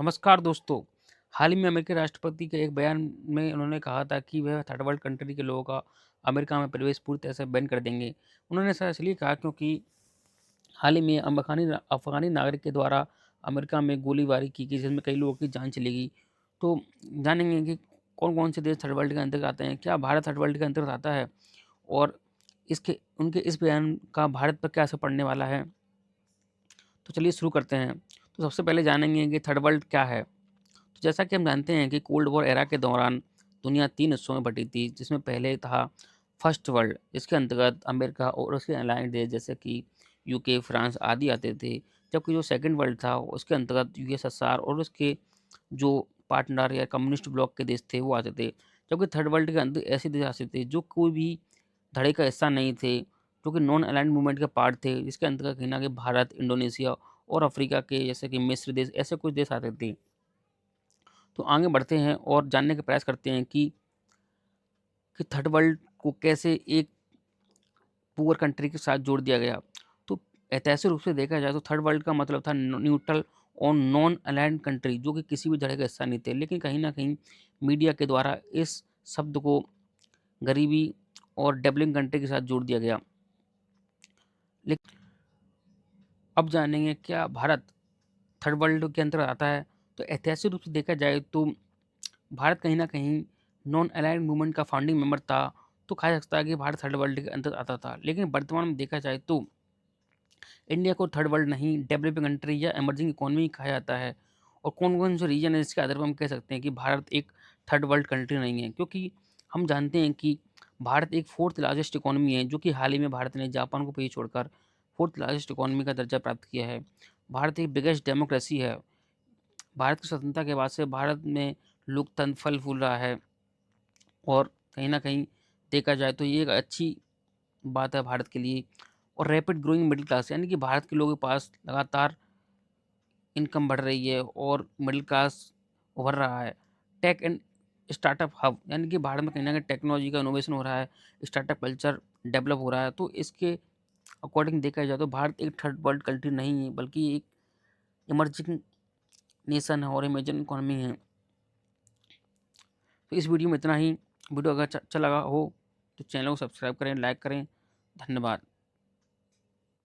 नमस्कार दोस्तों। हाल ही में अमेरिकी राष्ट्रपति के एक बयान में उन्होंने कहा था कि वह थर्ड वर्ल्ड कंट्री के लोगों का अमेरिका में प्रवेश पूरी तरह से बैन कर देंगे। उन्होंने ऐसा इसलिए कहा क्योंकि हाल ही में अफ़गानी नागरिक के द्वारा अमेरिका में गोलीबारी की गई, जिसमें कई लोगों की जान चली गई। तो जानेंगे कि कौन-कौन से देश थर्ड वर्ल्ड के अंतर्गत आते हैं? क्या भारत थर्ड वर्ल्ड के अंतर्गत आता है? और इसके उनके इस बयान का भारत पर क्या असर पड़ने वाला है? तो चलिए शुरू करते हैं। तो सबसे पहले जानेंगे कि थर्ड वर्ल्ड क्या है? तो जैसा कि हम जानते हैं कि कोल्ड वॉर एरा के दौरान दुनिया 3 हिस्सों में बटी थी, जिसमें पहले था फर्स्ट वर्ल्ड, जिसके अंतर्गत अमेरिका और उसके अलाइड देश जैसे कि यूके, फ्रांस आदि आते थे। जबकि जो सेकंड वर्ल्ड था, उसके अंतर्गत यूएसएसआर और उसके जो पार्टनर या कम्युनिस्ट ब्लॉक के देश थे, वो आते थे। जबकि थर्ड वर्ल्ड के अंदर ऐसे देश आते थे जो कोई भी धड़े का हिस्सा नहीं थे, जो कि नॉन अलाइन्ड मूवमेंट के पार्ट थे, जिसके अंतर्गत कहीं न कहीं भारत, इंडोनेशिया और अफ्रीका के जैसे कि मिस्र देश, ऐसे कुछ देश आते थे। तो आगे बढ़ते हैं और जानने का प्रयास करते हैं कि थर्ड वर्ल्ड को कैसे एक पुअर कंट्री के साथ जोड़ दिया गया। तो ऐतिहासिक रूप से देखा जाए तो थर्ड वर्ल्ड का मतलब था न्यूट्रल और नॉन अलाइन्ड कंट्री, जो कि किसी भी तरह का हिस्सा नहीं थे। लेकिन कहीं न कहीं मीडिया के द्वारा इस शब्द को गरीबी और डेवलपिंग कंट्री के साथ जोड़ दिया गया। लेकिन अब जानेंगे क्या भारत थर्ड वर्ल्ड के अंतर्गत आता है? तो ऐतिहासिक रूप से देखा जाए तो भारत कहीं न कहीं नॉन अलाइन्ड मूवमेंट का फाउंडिंग मेंबर था, तो कहा जा सकता है कि भारत थर्ड वर्ल्ड के अंतर्गत आता था। लेकिन वर्तमान में देखा जाए तो इंडिया को थर्ड वर्ल्ड नहीं, डेवलपिंग कंट्री या इमर्जिंग इकोनॉमी कहा जाता है। और कौन-कौन से रीजन है जिसके आधार पर हम कह सकते हैं कि भारत एक थर्ड वर्ल्ड कंट्री नहीं है? क्योंकि हम जानते हैं कि भारत एक फोर्थ लार्जेस्ट इकोनॉमी है, जो कि हाल ही में भारत ने जापान को पीछे छोड़कर फोर्थ लार्जेस्ट इकोनॉमी का दर्जा प्राप्त किया है। भारत एक बिगेस्ट डेमोक्रेसी है। भारत की स्वतंत्रता के बाद से भारत में लोकतंत्र फल-फूल रहा है। और कहीं न कहीं देखा जाए तो ये एक अच्छी बात है भारत के लिए। और रैपिड ग्रोइंग मिडल क्लास, यानी कि भारत के लोगों के पास लगातार इनकम बढ़ रही है और मिडल क्लास उभर रहा है। टेक एंड स्टार्टअप हब, यानी कि भारत में कहीं न कहीं टेक्नोलॉजी का इनोवेशन हो रहा है, स्टार्टअप कल्चर डेवलप हो रहा है। तो इसके अकॉर्डिंग देखा जाए तो भारत एक थर्ड वर्ल्ड कंट्री नहीं है, बल्कि एक इमर्जिंग नेशन है और इमर्जिंग इकोनॉमी है। तो इस वीडियो में इतना ही। वीडियो अगर अच्छा लगा हो तो चैनल को सब्सक्राइब करें, लाइक करें। धन्यवाद।